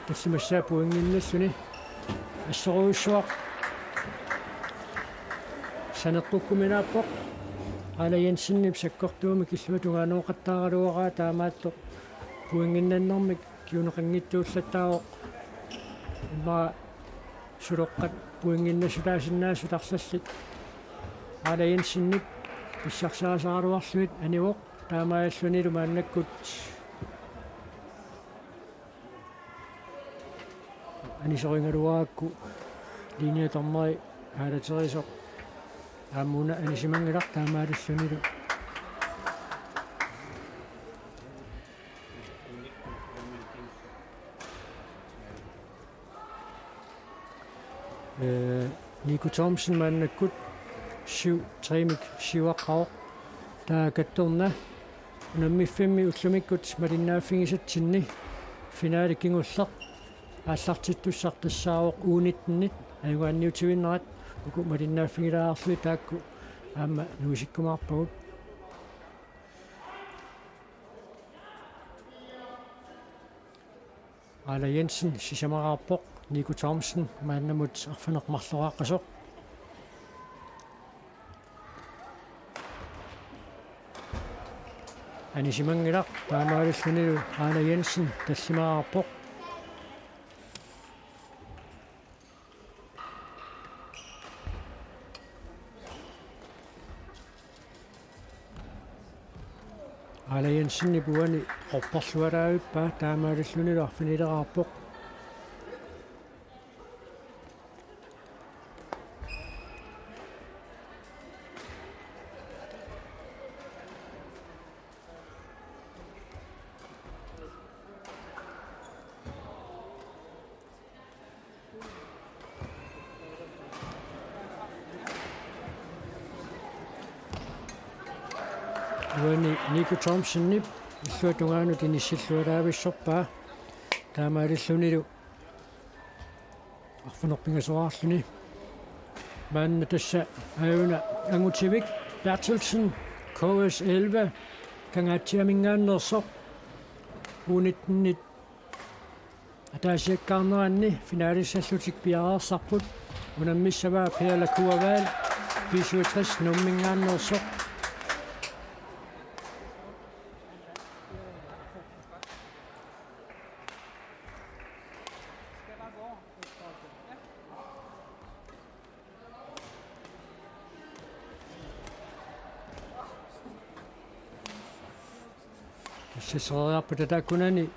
тассимассаа пуингиннассуни ассоруйссуақ санеққуккуминааппоқ ала янсиннип саккортуumi киллуатунгааноқаттааралуараа таамаатто пуингиннаннэрмик киунеқангиттууллаттаавоқ ма суроққат пуингиннасутаасиннаасу тарсаллит ала янсиннип писсарсаасааруарлуит аниуоқ таамааллунилу мааннаккут анисорингалуаакку линиаторнери хаалатерисоқ аамуна анисимангилар таамааллунилу Nico Thomsen мааннаккут 7-3-мик сиваққаоқ таакатторна унаммиффимми уллумиккут малиннааффигисатсинни финаали кингуллеқ ааллартиттуссартассаавоқ уунитнит аюгаанниутивиннерат уку малиннааффигилаарли таакку аама нуисиккумаарпагут Ала Jensen сисамараарпоқ Nico Thomsen мааннамут арфанеқмарлорааққасоқ анисимангилақ таамааллунилу Ала Jensen тассимаараарпоқ Ала Jensen нипуани қорпарлуалаагиппаа таамааллунилу арфинилераарпоқ Nico Thomsen nip иллуатунгаанут иниссиллуалаависсорпаа таамааллунилу арфунерпингасораарлуни маанна тасса аюна ангутивик Bertelsen KS11 кангаатсиамингааннерсоқ уунитнит атаасиаккаарнеранни финаалиссаллутик пиараарсарпут унаммиссаваа пиалакуаваал 65 нуммингааннерсоқ сесориарпута тааккунани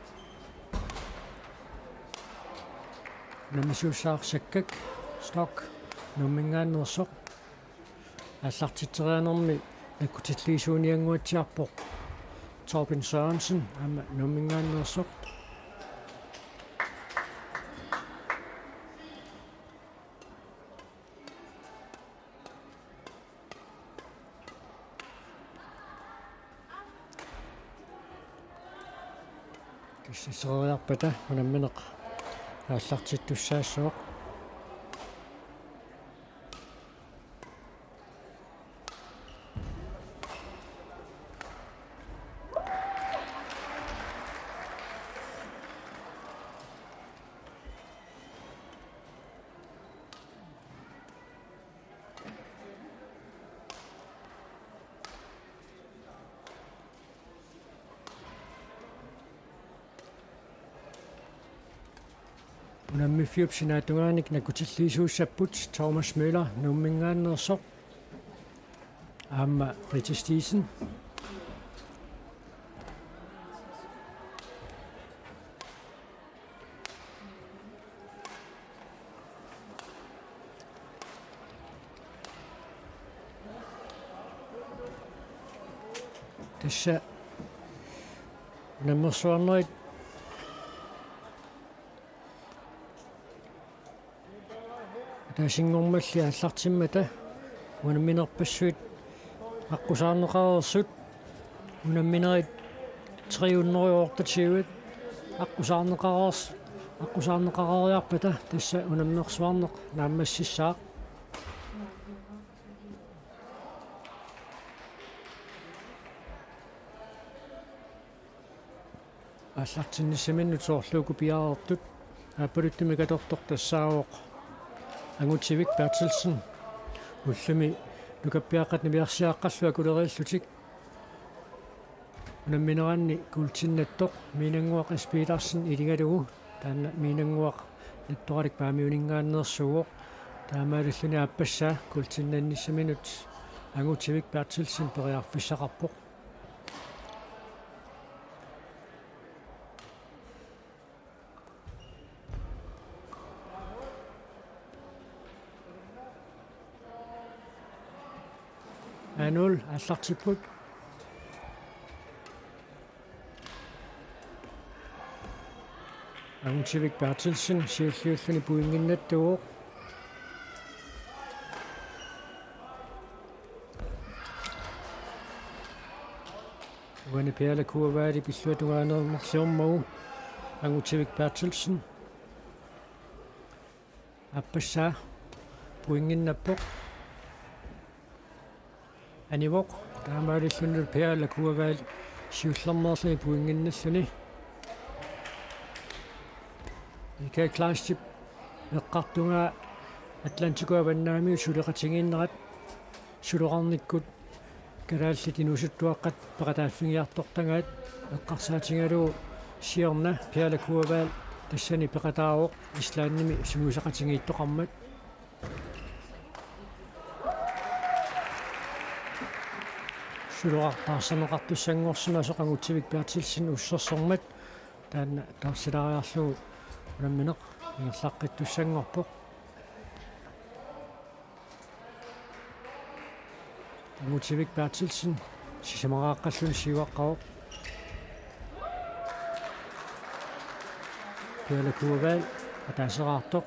намисуссаарсаккак сток нуммингааннерсоқ аллартитсерианерми наккутиллиисууниангуатсиарпоқ Torben Sørensen аама нуммингааннерсоқ сесориарпата унамминеқ ааллартиттуссаассуоқ унаммиффиупсинаатугааник накутиллиисууссаппут Thomas Møller нуммингааннерсоқ аама Britta Stisen тасса намерсуарнерит таасингормалли аллартиммата унамминерпассуит аққусаарнеқарерсут унамминерит 300-оортатсиуит аққусаарнеқарериарпата тасса унаммерсуарнеқ нааммассиссаақ аллартинниссаминну тоорлууку пиареэртут аппалуттими каторторт тассаавоқ ангутсивик Bertelsen уллуми нукаппиаққат нивиарсиаққаллуа кулерииллутик унамминеранни култиннаттоқ минангуақ Спидарсен илингалугу таанна минангуақ натторалик паамиунингааннерсугоқ таамаалуллуни аппассаа култиннанниссаминут ангутсивик Bertelsen периарфиссақарпоқ анул аллартиппут ангутсивик Bertelsen сиуллиуллуни пуингиннаттугоқ уани пиалакуаваали пиллуатугаанермерсиормагу ангутсивик Bertelsen аппассаа пуингиннаппоқ анивоқ таамаалиллуннул пиалакуаваали сиуллермерлуни пуингинналлуни ика класстип эққартунгаа атлантикуаваннаами сулеқатингииннерат сулорарниккут Kalaallit inusuttuaqqat peqataaffingиартортангаат эққарсаатингалуу сиорна пиалакуаваал тассани пеқатаавоқ ислаанними сумусақатингииттоқармат сулоқартаарсанеқартуссангорсуна соқангутсивик Bertelsen уссерсормат таанна тарсилариарлугу унамминеқ ингерлаққиттуссангорпоқ ангутсивик Bertelsen сисамарааққаллуни сиуаққавоқ пиалакуаваал атаасераартоқ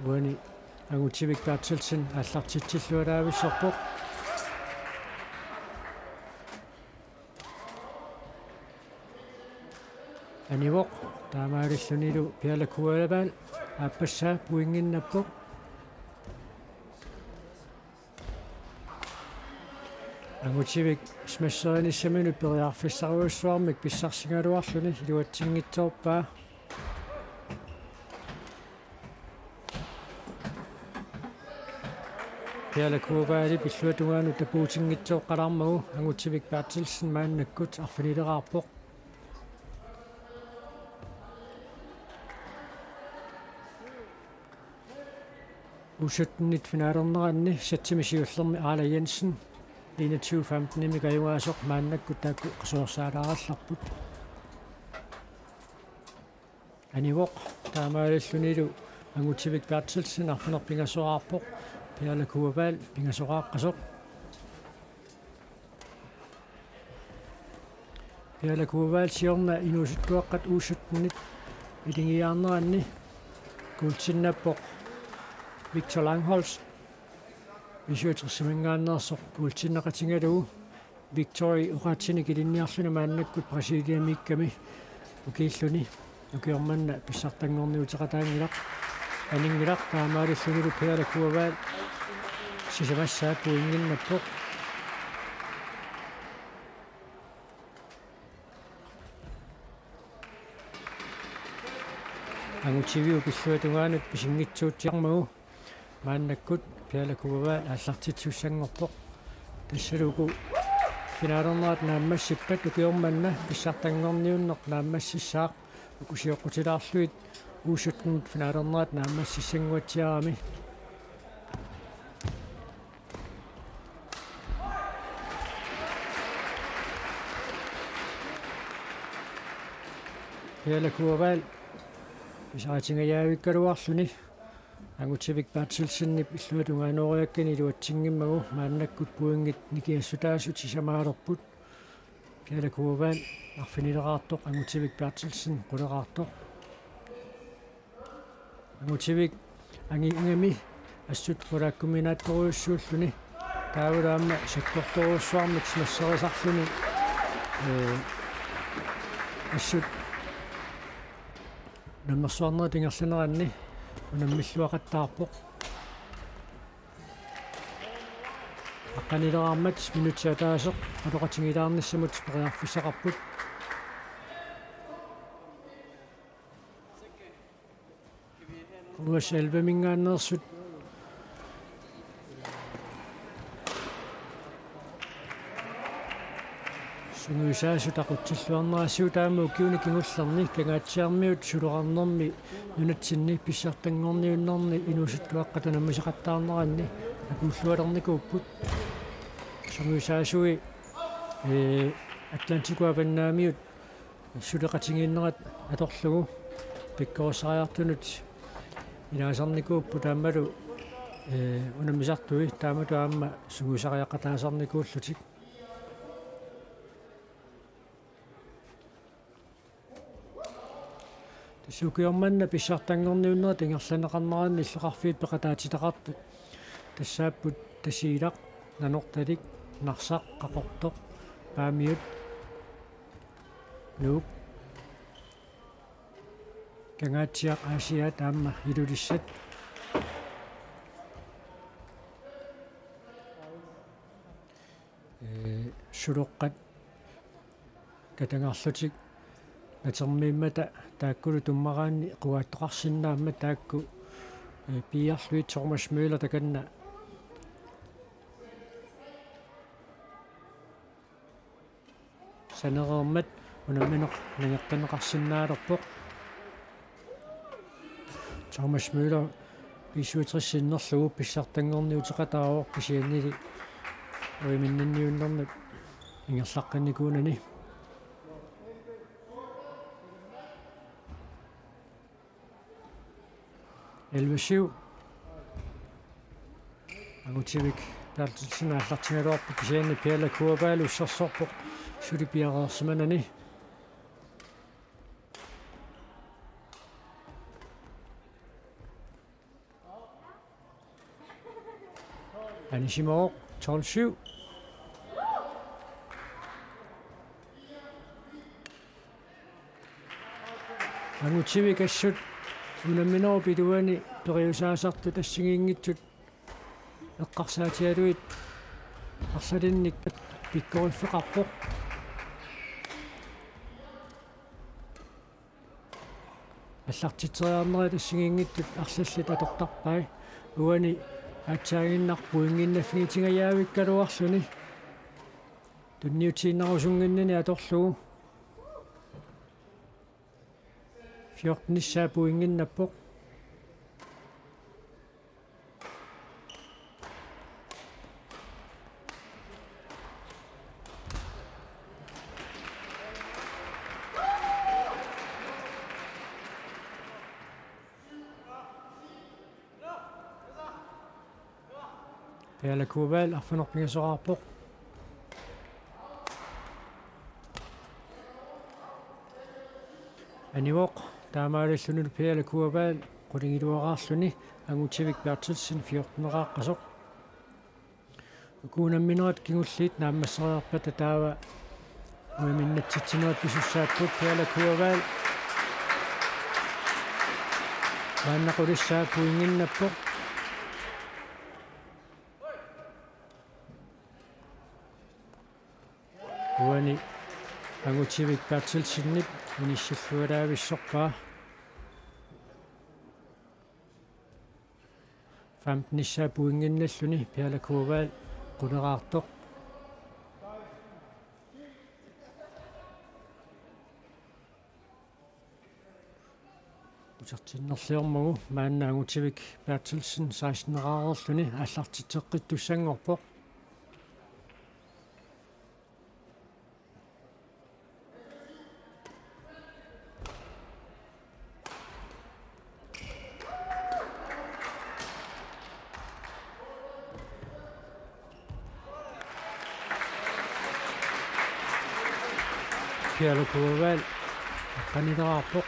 уани ангутсивик Bertelsen аллартитсиллуалаависсорпоқ анивоқ таамаалиллунилу пиалакуалаваал аппассаа пуингиннаппоқ ангутсивик смассериниссамину периарфиссаруйуссуармик писсарсингалуарлуни илуатсингитсоорпаа пиалакуаваали пиллуатугаану тапуутингитсооққалаармагу ангутсивик Bertelsen мааннаккут арфинилераарпоқ усаттнит финаалернеранни сатсимисиуллерми Аала Jensen 21-15 каюгаасоқ мааннаккут таакку қасуорсаалааралларпут анивоқ таамаалиллунилу ангутсивик Bertelsen арфинерпингасораарпоқ пиалакуаваал пингасорааққасоқ пиалакуаваал сиорна инусуттуаққат уусаттнит илингиаарнеранни култиннаппоқ Victor Langholz висуутэрсимингааннерсоқ култиннеқатингалугу Victory уқаатсини килинниарлуни мааннаккут пресидиамикками укииллуни укиорманна писсартангорниутеқатаангилақ анингилақ таамаалиллунилу пиалакуаваал сисамассаа пуингиннаппоқ ангутсивиу пиллуатугаанут писингитсуутсиармагу мааннаккут пиалакуаваал аллартитсуссангорпоқ тассалуку финаалернерат нааммассиппат укиорманна Pissartanngorniunneq нааммассиссаақ укусиоққутилаарлуит уусуттнут финаалернерат нааммассиссангуатсиарами пиалакуаваал исаатингаяавиккалуарлуни ангутсивик Bertelsen иллуатунгаанориаккани илуатсингиммагу мааннаккут пуингит никиассутаасут сисамаалерпут пиалакуаваал арфинилераартоқ ангутсивик Bertelsen quleraartoq ангутсивик ангингами ассут qulaakkuminaattoruussuulluni таавулаама саккорторуссуармик смассерисарлуни ассут наммерсуарнери тингерланеранни унаммиллуақаттаарпоқ aqqanilerarmat minutiataaseq aloqatingilaarnissamut periarfissaqarput uas 11 mingaannersut sunguisaasut aqutsilluarnerassiu taamma ukiuni kingullerni kangaatsiarmiut Sulorarnermi nunatsinni Pissartanngorniunneqni inusuttuaqqatuna masiqattaarneranni akuullualernikuupput sunguisaasui Atlantikua-pannaamiut suleqatingiinnerat atorlugu pikkorsariartunut inaasarnikuuppu taammalu unamisartui taamatu aamma sunguisariaqqataasarnikuullutik Sukiormanna Pissartanngorniunneq tingerlaneqarneranni illuqarfiit peqataatitaqartut тассааппут тасиилақ нанорталик нарсақ қақорто паамиут нук кангаатсиақ аасиа таама илулиссат сулоққат катангарлутик натермииммата тааккулу туммараанни қуааттоқарсиннаамма таакку пиарлуит сормасмуила таканна санерермат унаминеқ нагертанеқарсиннаалерпоқ сормасмуила писуутриссиннерлугу Pissartanngorniutеқатаавоқ кисианнили Bronzennanniunnerlu ингерлаққанникуунани Elvesiv Angutivik Dalsina Latinalorpu kisianni piala kuabaalu ussersorpoq sulipiareersimanani Anishimooq 12-7 Angutivik assut unamminor piduani periusaasartu tassigiinngitsut eqqarsaatialuit arsalinnik pikkoriffiqarpoq аллартитсериарнери тассигингиттут арсаллит аторторпай уани аатсаагиннарпу ингиннаффигитингаяавиккалуарлуни тунниутииннарусунгиннани аторлугу 14 issaapu inginnappoq Pialakuuvaal arfanerpingasoraarpoq anivoq таамааллунул пиалакуаваал qulingilуараарлүни ангутивик пиартилсин 14-неқааққасоқ укуунамминерат кигуллиит нааммассериарпата таава уиминнатситсинерат писуссааппут пиалакуаваал мааннақулиссааппу ингиннаппоқ уани ангутивик пиартилсиннип инissallуалаависсорпаа 15 issaapu inginnalluni pialakuuvaal quleraartoq usertinnerliormagu maanna ангутивик пиартилсин 16-неқарерлүни аллартитеққиттуссангорпоқ pialakuuvaal aqqanileraarpoq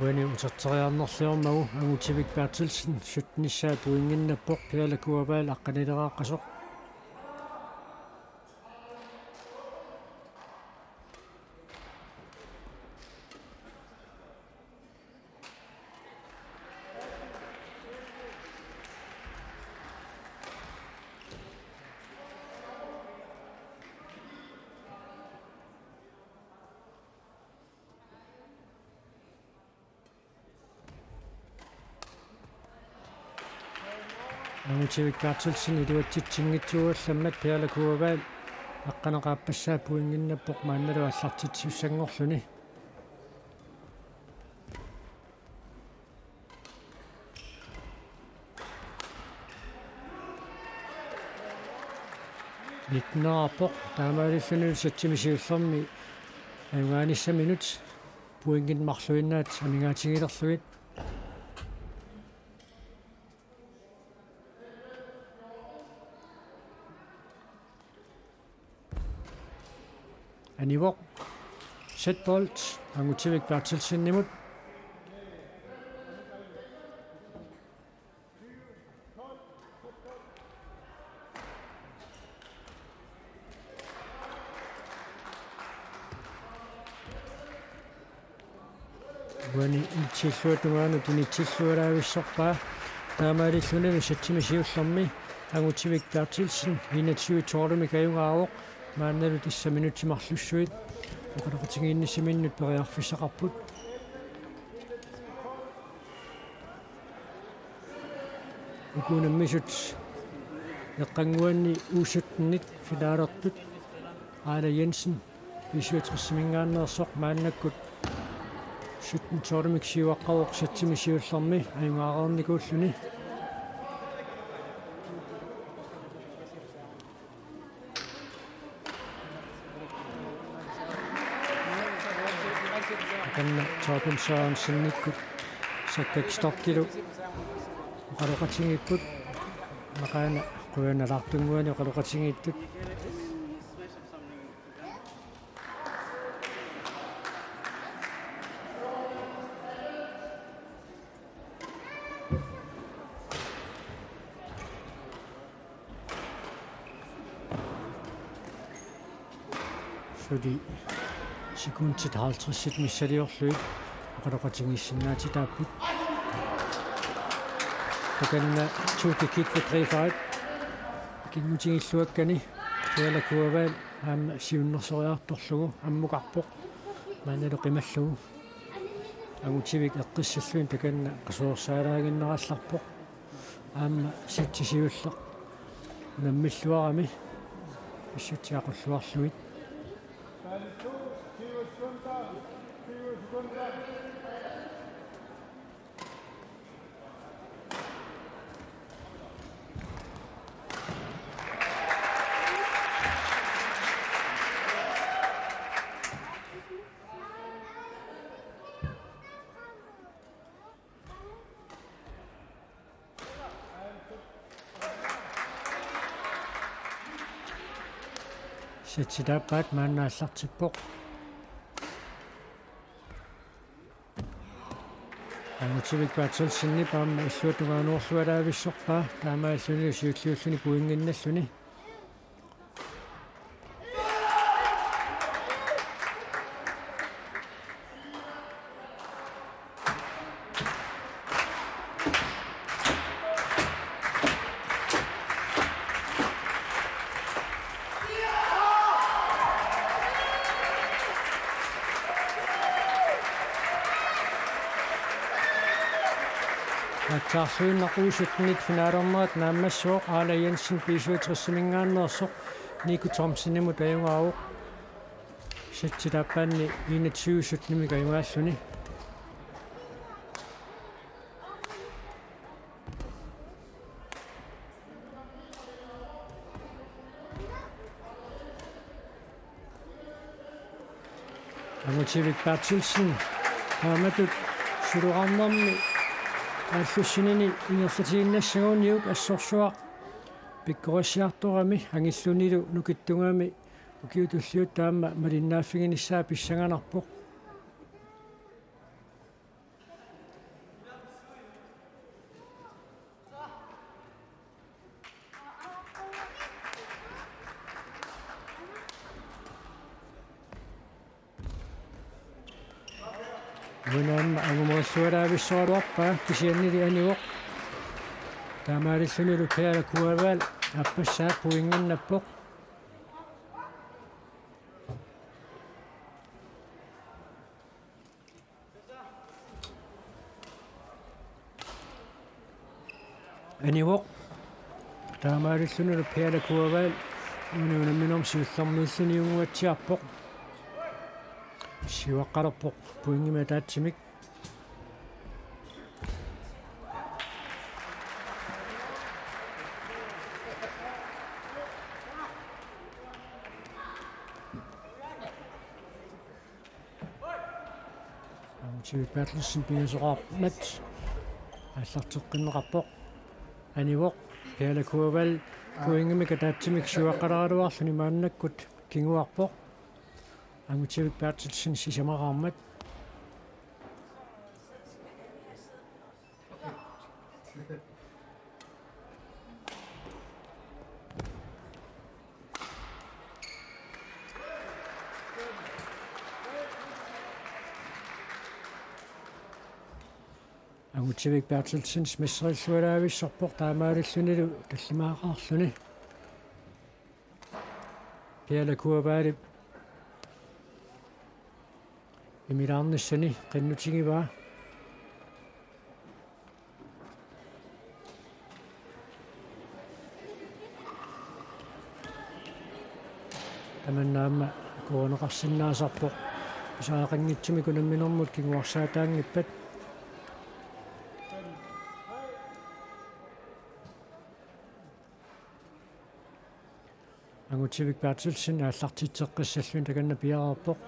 уани утертериарнерлиормагу ангутивик пиартилсин 17 issaapu inginnappoq pialakuuvaal aqqanileraаққасоқ Angutibik Bertelsen iluatsitsinngitsuullammat pialakuavaal aqqanaqaappasaa puinginnappoq maannalu аллартитсиуссангорлүни нитнаарпоq таамаалиллунил сатсимисиуллэрми аюнгааниса минут puinginmarluinnaat амингаатигилерлугит Anivok, setbold, Angutibik Bertelsen-nimut. Vuani itsilluatumaanu tinitsillualaavissarpaa taamaalillunanu satsimisiullermi Angutibik Bertelsen 21 kajungaavoq maannalu tissa minutimarlussuit uqaloqatigiinnissiminнут periarfissaqarput ukunammisut eqqanguanni uussuttnit finaalertut Aala Jensen visuutrissimingaannersoq maannakkut 17 siuaqqaroq satsimisiullermi ajungaaqarnikuulluni kanna Torben Sørensen-nikkut sakkakstokkilu uqaloqatingipput maqaana quanalartunguani uqaloqatingiittut sudi sekundet 50 missaliorluit uqaloqatingissinnaatitaapput takanna tuukikitku 3-5 kingutigilluakkani pialakuavaal aamma siunnersoriartorlugu ammuqarpoq maanalu qimallugu Angutibik eqqissalluin takanna qasuorsaalaagиннералларpoq aamma sitsisiulleq nammilluarami pissutiaqulluarluit Sitsidappaat maannaallartippoq Angutibik Bertelsen-ni paamma illuutungaanуорлуалаависсорпаа таамааллуни сиуллиуллуни пуингинналлуни Taarsuinnaquusuttnit finaalernerat naammassuoq Aala Jensen pisuutrissimingaannersoq Niku Thomsen-nimut ajungaavuq sitsidappaanni 21 kajungaalluni Angutibik Bertelsen haamatut Sulorarnermi аллуссинини ингерлатигиннассагуунниук ассорсуақ пиккориссиарторами ангиллунилу нукиттунгаами укиутуллиут таама малиннааффигиниссаа писсаганарпоқ Vunaamma angumorsualaavissooruarpaa kisiannili aniuoq taamaalillunilu pialakuavaal appassaa puinginnappoq aniuoq таамааллунну пиалакуаваал унуунамминорм сиуллэрмииллуниунгуатсиарпоқ сиуаққалерпоқ пуингима таатсимик сиуппаарлуссин пиасоқармат аллартеққиннеқарпоқ аниво пиалакуавал пуингимика таатсимик сиуаққаларуарлуни мааннаккут кингуарпоқ ангутсивик паатсилсин сисамақармат ангутсивик паатсилсин смиссериллуалаависсорпоқ таамаалиллунилу таллимаақарлуни пиалакуаваали имилаарниссани қиннутингиваа таманнаама коонеқарсинаасарпоқ писаақангитсими кунамминэрмут кингуарсаатаангиппат ангутсивик паатсилсин ааллартитсеққиссаллун таканна пиараарпоқ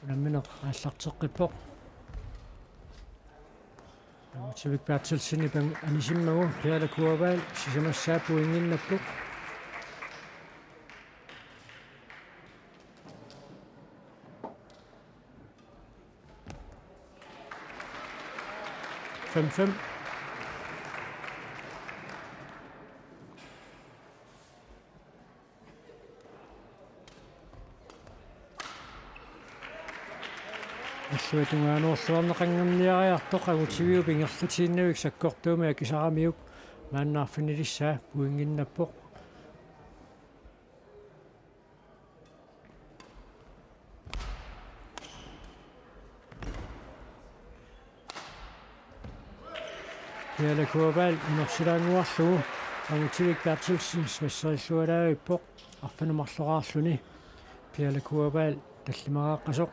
намминеқ ааллартеққиппоқ ангутсивик паатсилсини пан анисиммагу пиалакуаваал сисамассаапуингиннаппуқ фем суатунгаанорлуарнеқангамниариартоқ агутсивиу пингерлутииннавик саккортууми акисарамиук мааннаарфинилиссаа пуингиннаппоқ пиалакуаваал инерсилаангуарлугу агутсивик паатсилсин смиссериллуалаавиппоқ арфанумарлораарлуни пиалакуаваал таллимагааққасоқ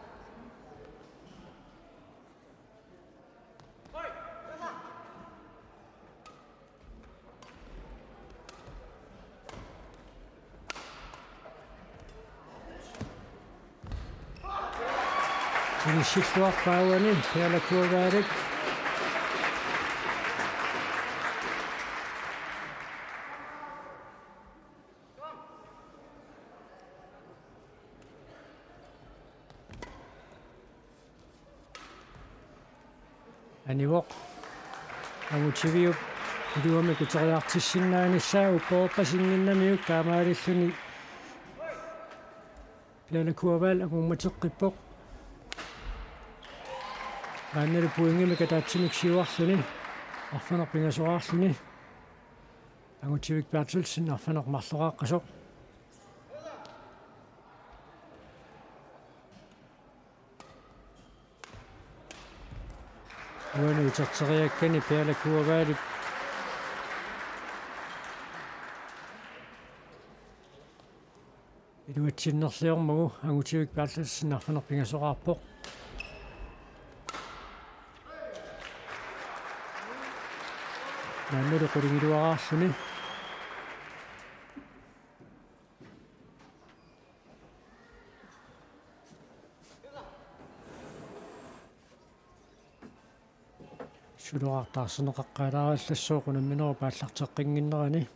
силлуарпаауани пиалакуаваалик аниво агутсивиуп илуами кутериартиссиннааниссаа уппооппасингиннамиук таамаалиллуни пиалакуаваал агумматеққиппоқ аннер пуингимика таатсимик сиуарлуни арфанер пингасораарлуни агутсивик паатсилсин арфанер марлорааққасоқ уани утертериаккани пиалакуаваалик илуатсиннерлиормагу агутсивик паатсилсин арфанер пингасораарпоқ наммеру қулингилуараарлуни сулуартаарсинеқаққалаараллассоо қунамминеру пааллартеққингиннерани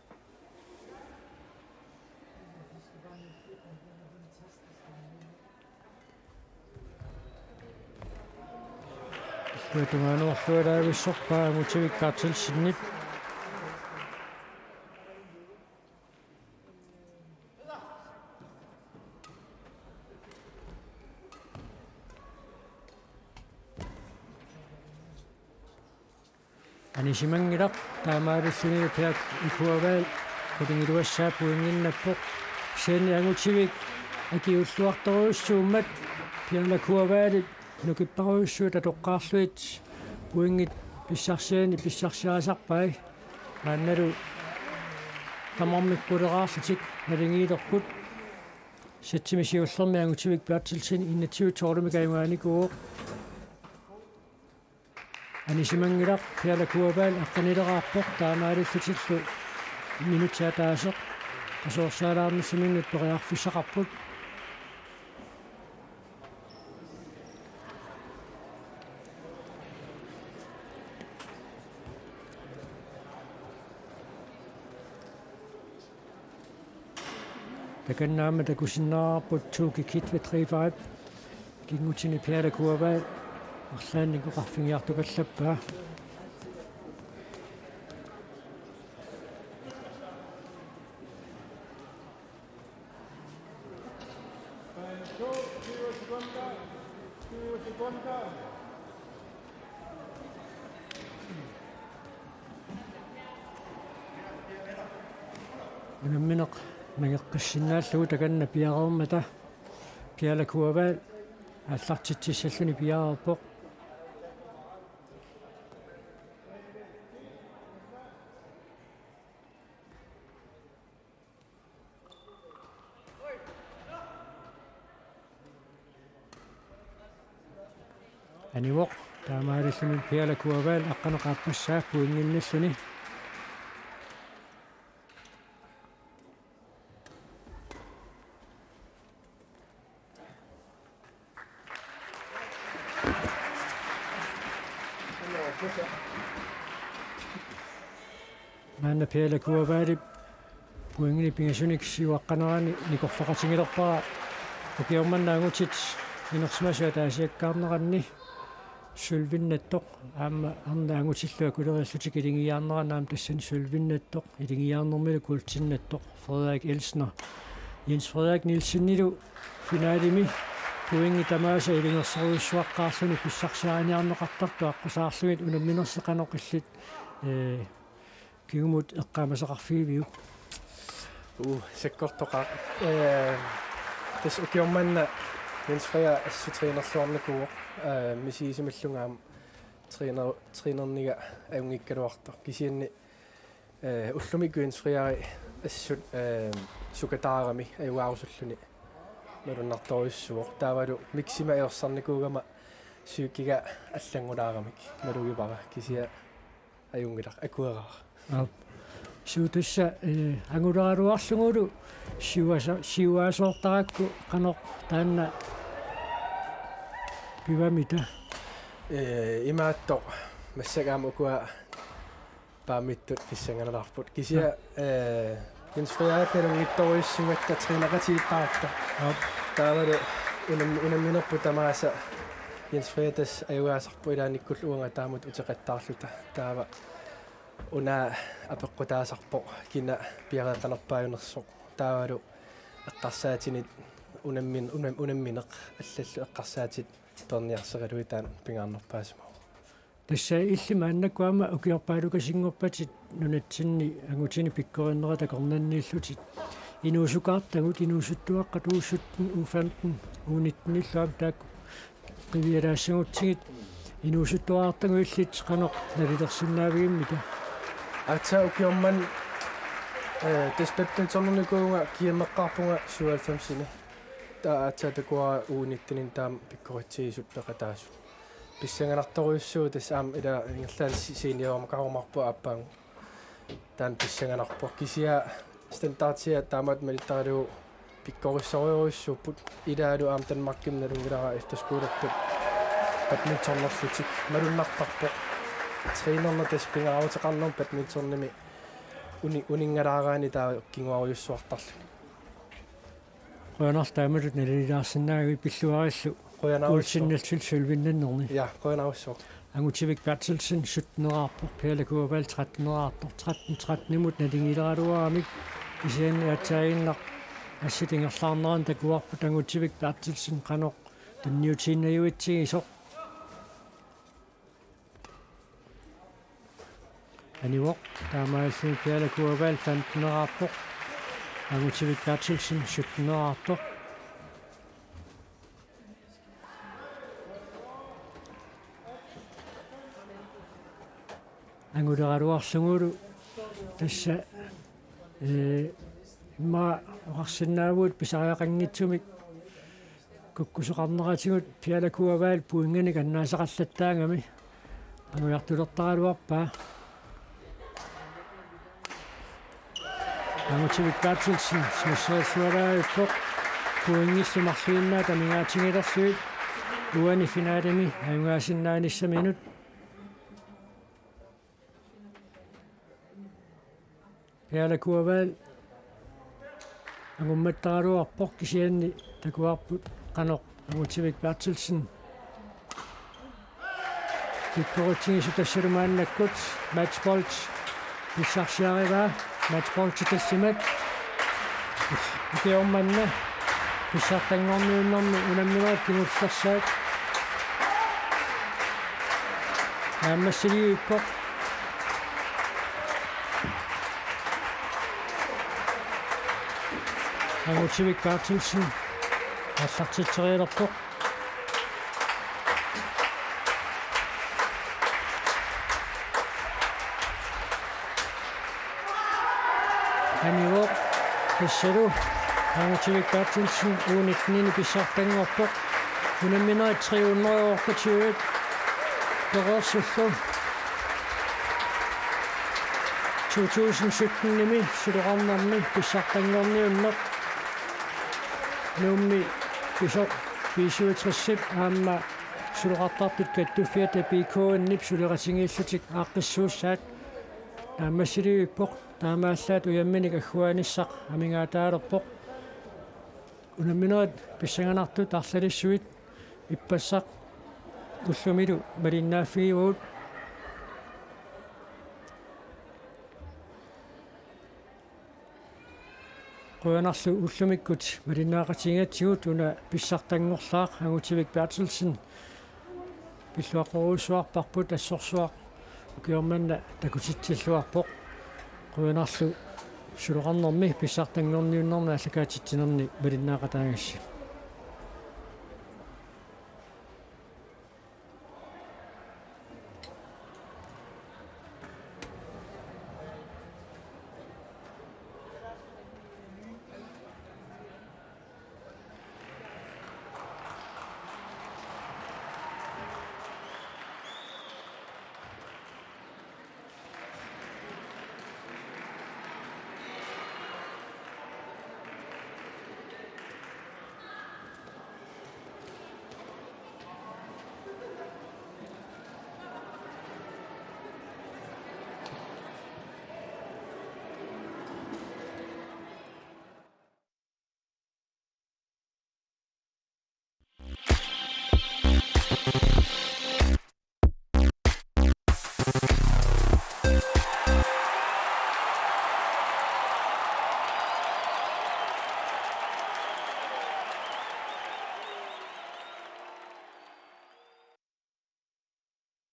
тугаануарлуалаависсорпаа мутивик паатсилсиннип Anissimangilaq taamaalussuni piak ikuavaal kutingiluassaa puinginnappoq seeni angutivik akiulluartoruussuummat pialakuavaalit nukipparuussuut atoqqaarluit puingit pissarsiaasarpai maannalu tamarmikkuleraarlutik nalingiilerput satsimisiullermi angutivik piartilsini innatiutorlumikaimaanikuuq Anissimangilaq pialakuavaal aqqanileraarpoq taamaalullutillu minutiataaseq qasoorsaalaarnissimingit poriarfissaqarput takannaama takusinnaarput tuukikit vetrivaat kingutini pialakuavaal arlaanniku qarfingiartukallappaa unammineq nageqqissinnaalluu takanna piarummata pialakuavaal аллартитсиссаллуни пиаарпоқ аниwoq таамааллуни пиалакуаваал аққанеқарпассааппу ингиннассуни Manna pialakuavaali puingini pingassunik siuaqqanerani nikorlaqatingilerpara ukiormannaangutit inersmasuа таасиаккаарнеранни сулвиннаттоқ аама арнаангутиллуа кулериаллутик илингиаарнеранаам тассани сулвиннаттоқ илингиаарнэрмилу култиннаттоқ Frederik Elsner Jens Frederik Nielsennilu finaalimi puingi tamaasa ilingерсоруиссуаққаарлуни писсарсааниарнеқартарту аққусаарлугит унамминерсеқанеқилlit кигумут эққаамасеқарфиивиу секкортоқаа тас укиорманна Jens Frederik ассутринерлуарникуу мисисималлунгаам тринернига аюнгиккалуартор кисианни уллумикку Jens Frederik ассут сукатаарами аюаарусуллуни малуннарторуиссуоқ таавалу миксима иорсарникуугама сюккига аллангулаарамик малугипара кисиа аюнгилар акуераа сутусса ангулааруарлугулу сиуасоортаракку канеқ таанна пивамита имаатто массагаама укуа паамиттут писсанганаларпут кисиа Jens Frederik нэрнгитторуиссугакка тринеқатигиттаарта таавалу унамминерпу тамааса Jens Frederik аюаасарпу илааниккул уанга таамут утеқаттаарлута таава уна апеққутаасарпо кина пиареқанерпааюнерсоқ таавалу эққарсаатинит унамминеқ аллаллу эққарсаатит перниарсералуитаан пингаарнерпаасма тасса иллима аннаккуама укиорпаалукасингорпатит нунатсинни агутини пиккориннерата корнаннииллутит инуусукаартагут инуусуттуаққа туussuttin u15 u19 таакку qiviyalaassagutsigit инуусуттуаартагуиллит канеқ налилерсиннаавигиммита атса укиорман Badmintonnernikkuunga kiammeqqarpunga 97-sini taa atsa takua uunittin taam pikkoritsisut peqataasu pissanganartoruissuu tassaam ila ingerlaal seniormaqarumarpu appaang taan pissanganarpu kisia standardsia taamat malittarilu pikkorissoriuruissuupput ilaalu aam Danmarkimnalungilara efterskolerput badmintonnerlutik malunnartarpu trainerna taspingaarutaqarnerm badmintonnimi унингalaaraani taa kinguariussuartarlu qoyanartaamalut nalilaarsиннаагуи пиллуариллу qoyanaarussinnalsul sulvinnannerni ja qoyanaarussor angutивик Bertelsen 17-nerarpo pialakuavaal 13-nerartor 13 nimut nalingileraluaramik isianni ataaginnaq асситингерлаарнеран такуарпут angutивик Bertelsen qanoq tunniutiinnajuitsigisoq аниуоқ таамааллуи пиалакуаваал 15-нераарпоқ агутивиккаатсилсин 17-нераарпоқ ангулераруарсугулу тасса имма оқарсинаавуут писариақангитсумик куккусоқарнератигут пиалакуаваал пуингани каннаасақаллаттаангами ангулартулертаралуарпаа ангутивиккаатсилсин смиссерсуалаавиппоқ пуингиссумарлуиннаа тамингаатингилэрсуит уани финаалими ангуасиннааниссаминут пиалакуаваал агумматтаралуарпоқ кисианни такуарпут канеқ ангутивиккаатсилсин пиккорутсигису тассалумааннаккут матчболт писсарсиариваа матчболт тассимат икеорманна писсартангорниуннерми унамминерат кимуллерсаат ааммассилииппоқ ангутивиккаатсилсин аллартитсериалерпоқ аниуоқ тассалу ангутивиккаатсилсин уунитнини писсартангорпоқ унамминерат 300-оортатиуит перерсуллу 2017-ними Sulorarnermi Pissartanngorniunneq nummi pisor 57 аама сулоқартарпит каттуффиата пикооннип сулерасингииллутик ааққиссуусаат таамассилиуиппоқ таамааллаат уямминик аггуаниссақ амингаатаалерпоқ унамминерат писсанганартут арлалиссуит иппассақ куллумилу малиннааффигиуут қуанарлу уллумиккут малиннаақатингатсигут уна писсартангорлаақ агутивиккаатсилсин пиллуаққоруусуарпарпут ассорсуақ укиорманна такутитсиллуарпоқ қуанарлу Sulorarnermi Pissartanngorniunnerlu аллакаатитсинерни малиннаақатаагасси